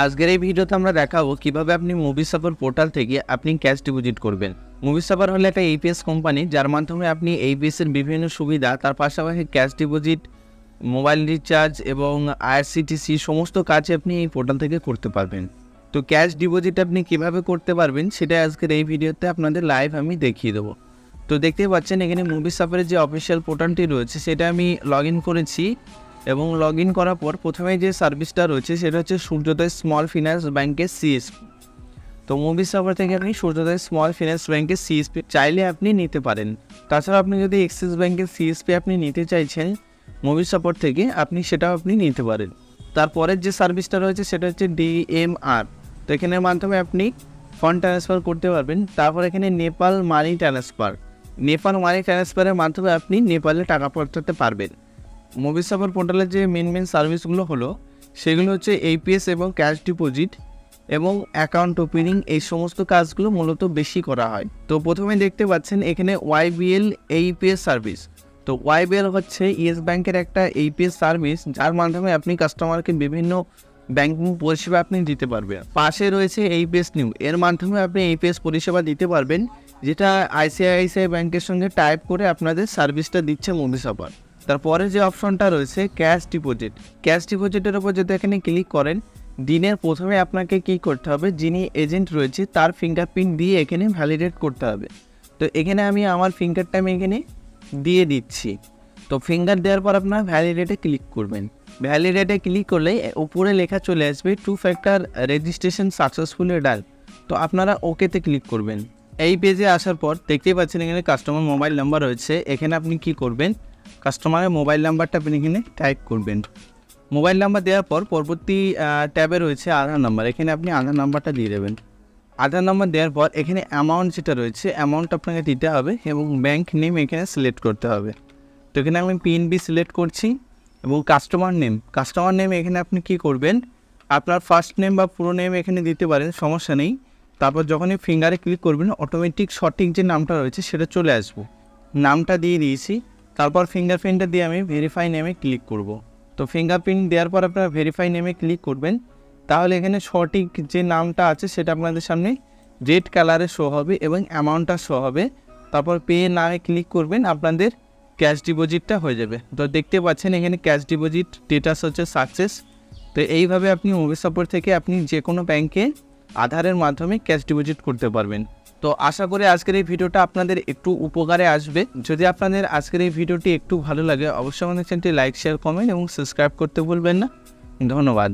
আজকের এই ভিডিওতে আমরা দেখাবো কিভাবে আপনি মুভি সাফার পোর্টাল থেকে আপনি ক্যাশ ডিপোজিট করবেন। মুভি সাফার হলো একটা এপিএস কোম্পানি, যার মাধ্যমে আপনি এপিএস এর বিভিন্ন সুবিধা, তার পাশাপাশি ক্যাশ ডিপোজিট, মোবাইল রিচার্জ এবং আইআরসিটিসি সমস্ত কাজ আপনি এই পোর্টাল থেকে করতে পারবেন। তো ক্যাশ ডিপোজিট আপনি কিভাবে করতে পারবেন সেটা আজকের এই ভিডিওতে আপনাদের লাইভ আমি দেখিয়ে দেবো। তো দেখতেই পাচ্ছেন এখানে মুভি সাফারের যে অফিসিয়াল পোর্টালটি রয়েছে সেটা আমি লগ ইন করেছি এবং লগ ইন করার পর প্রথমে যে সার্ভিসটা রয়েছে সেটা হচ্ছে সূর্যোদয় স্মল ফিন্যান্স ব্যাংকের সিএসপি। তো মুভি সাফার থেকে আপনি সূর্যোদয় স্মল ফিন্যান্স ব্যাংকের সিএসপি চাইলে আপনি নিতে পারেন। তাছাড়া আপনি যদি এক্সিস ব্যাংকের সিএসপি আপনি নিতে চাইছেন মুভি সাফার থেকে, আপনি সেটাও আপনি নিতে পারেন। তারপরের যে সার্ভিসটা রয়েছে সেটা হচ্ছে ডিএমআর। তো এখানের মাধ্যমে আপনি ফান্ড ট্রান্সফার করতে পারবেন। তারপর এখানে নেপাল মানি ট্রান্সফারের মাধ্যমে আপনি নেপালে টাকা পাঠাতে পারবেন। মুভি সাফার পোর্টালের যে মেন সার্ভিসগুলো হলো সেগুলো হচ্ছে এপিএস এবং ক্যাশ ডিপোজিট এবং অ্যাকাউন্ট ওপেনিং, এই সমস্ত কাজগুলো মূলত বেশি করা হয়। তো প্রথমে দেখতে পাচ্ছেন এখানে ওয়াইবিএল এইপিএস সার্ভিস। তো ওয়াইবিএল হচ্ছে ইয়েস ব্যাংকের একটা এইপিএস সার্ভিস, যার মাধ্যমে আপনি কাস্টমারকে বিভিন্ন ব্যাংকিং পরিষেবা আপনি দিতে পারবেন। পাশে রয়েছে এইপিএস নিউ, এর মাধ্যমে আপনি এইপিএস পরিষেবা দিতে পারবেন, যেটা আইসিআইসিআই ব্যাংকের সঙ্গে টাইপ করে আপনাদের সার্ভিসটা দিচ্ছে মুভি সাফার। তারপরে যে অপশনটা রয়েছে ক্যাশ ডিপোজিটের উপর যদি এখানে ক্লিক করেন, দিনের প্রথমে আপনাকে কী করতে হবে, যিনি এজেন্ট রয়েছে তার ফিঙ্গারপ্রিন্ট দিয়ে এখানে ভ্যালিডেট করতে হবে। তো এখানে আমি আমার ফিঙ্গারটা আমি এখানে দিয়ে দিচ্ছি। তো ফিঙ্গার দেওয়ার পর আপনার ভ্যালিডেটে ক্লিক করবেন। ভ্যালিডেটে ক্লিক করলে উপরে লেখা চলে আসবে 2 ফ্যাক্টর রেজিস্ট্রেশন সাকসেসফুলি ডান। তো আপনারা ওকেতে ক্লিক করবেন। এই পেজে আসার পর দেখতেই পাচ্ছেন এখানে কাস্টমার মোবাইল নাম্বার রয়েছে। এখানে আপনি কি করবেন, কাস্টমারের মোবাইল নাম্বারটা আপনি এখানে টাইপ করবেন। মোবাইল নাম্বার দেওয়ার পর পরবর্তী ট্যাবে রয়েছে আধার নাম্বার, এখানে আপনি আধার নাম্বারটা দিয়ে দেবেন। আধার নাম্বার দেওয়ার পর এখানে অ্যামাউন্ট যেটা রয়েছে অ্যামাউন্ট আপনাকে দিতে হবে এবং ব্যাংক নেম এখানে সিলেক্ট করতে হবে। তো এখানে আমি পিএনবি সিলেক্ট করছি এবং কাস্টমার নেম এখানে আপনি কি করবেন, আপনার ফার্স্ট নেম বা পুরো নেম এখানে দিতে পারেন, সমস্যা নেই। তারপর যখনই ফিঙ্গারে ক্লিক করবেন অটোমেটিক সঠিক যে নামটা রয়েছে সেটা চলে আসবে। নামটা দিয়ে দিয়েছি। তারপর ফিঙ্গারপ্রিন্টটা দিয়ে আমি ভেরিফাই নেমে ক্লিক করব। তো ফিঙ্গারপ্রিন্ট দেওয়ার পর আপনারা ভেরিফাই নেমে ক্লিক করবেন, তাহলে এখানে সঠিক যে নামটা আছে সেটা আপনাদের সামনে রেড কালারে শো হবে এবং অ্যামাউন্টটা শো হবে। তারপর পে নামে ক্লিক করবেন, আপনাদের ক্যাশ ডিপোজিটটা হয়ে যাবে। তো দেখতে পাচ্ছেন এখানে ক্যাশ ডিপোজিট স্ট্যাটাস হচ্ছে সাকসেস। তো এইভাবে আপনি মুভি সাপোর্ট থেকে আপনি যে কোনো ব্যাংকে আধারের মাধ্যমে ক্যাশ ডিপোজিট করতে পারবেন। তো আশা করি আজকের এই ভিডিওটা আপনাদের একটু উপকারে আসবে। যদি আপনাদের আজকের এই ভিডিওটি একটু ভালো লাগে অবশ্যই আমাদের চ্যানেলটি লাইক, শেয়ার, কমেন্ট এবং সাবস্ক্রাইব করতে ভুলবেন না। ধন্যবাদ।